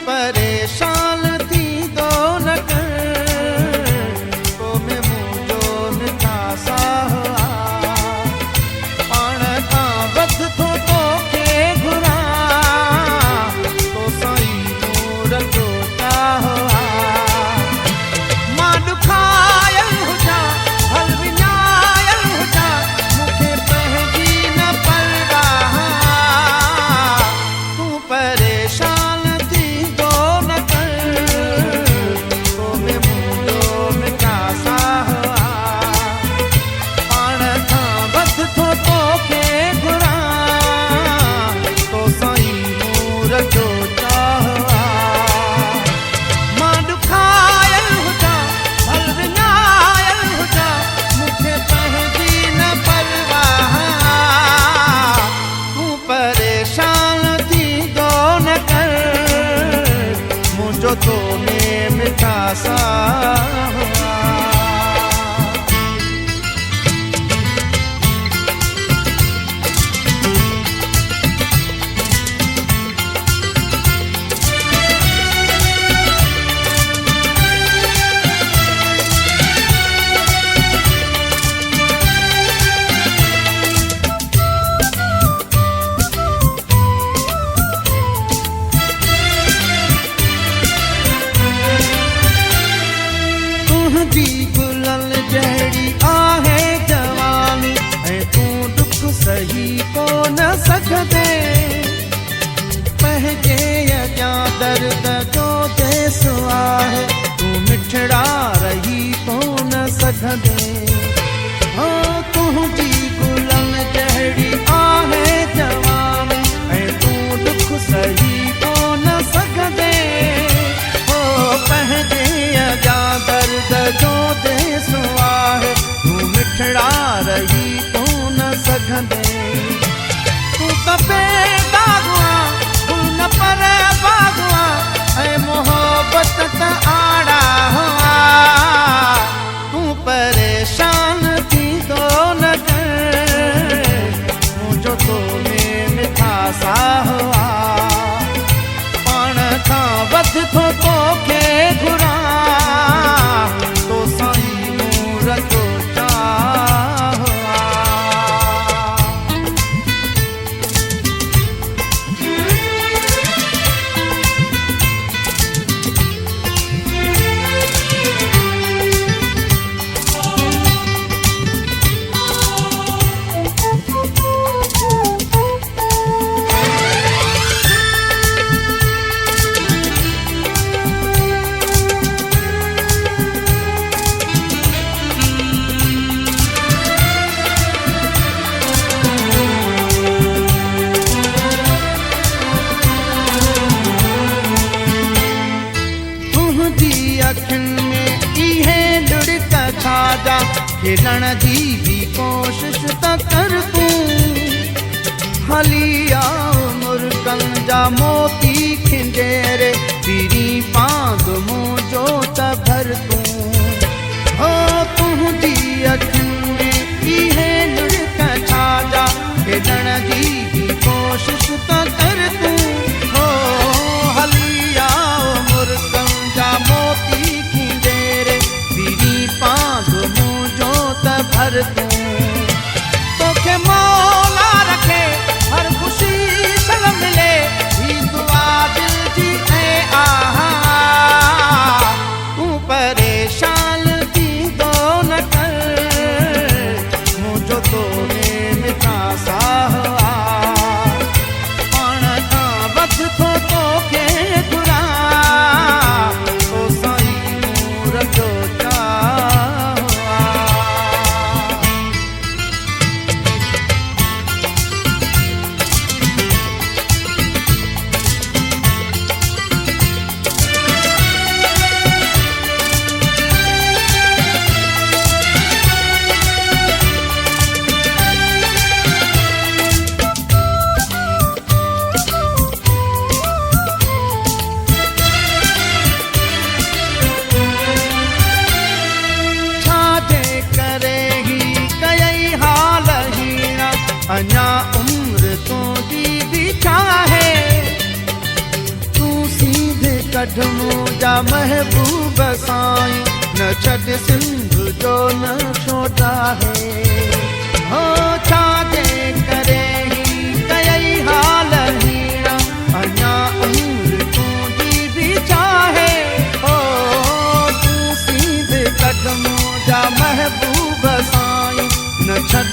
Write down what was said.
परेशान थी दो न कर तो में मुझो मिठा सा हुआ पाण का वध थो तो के घुरा तो साई नूर जो ता हुआ मां दुखायल हुजा हल विनायल हुजा मुखे पहजी न परवाह तू परेशान तो में मिठा सा हुआ जी गुलल जहड़ी आहे जवानी ऐं तू दुख सही को न सघदे पंहिंजे अॻियां दर्द जो देस आहे तू मिठड़ा रही को न सघदे हो तुंहिंजी गुलल जहड़ी आहे जवानी ऐं तू दुख सही को न सघदे हो पंहिंजे अॻियां दर्द जो देस आहे तू मिठड़ा रही तू न सघंदे तू त बेदागुआ तू न पर बागुआ ऐं मोहब्बत त आड़ा हुआ तू परेशान थींदो न कर मुंहिंजो तो में मिठा सा हुआ पाण खां वध थो तोखे घुरा अखियुनि में इहे लुड़क छाजा खेलण जी भी कोशिश त कर तूं हली आओ मुर्गन जा मोती खिंडेरे पीरी पांग मुंहिंजो त भर तूं हो तुंहिंजी अखियुनि में इहे लुड़क छाजा खेलण जी भी कोशिश त कर तूं हो हली आओ मुर्गन जा मोती भर तूं तोखे मौला रखे हर खुशी सल मिले ही दुआ दिल जी कढ मुंहिंजा महबूब साईं न छॾ सिंध जो नक्शो ठाहे हो छाजे करे ही कयई हाल हीरा अञा उम्र तुंहिंजी बि चाहे हो तूं सीध कढ मुंहिंजा महबूब साईं न छॾ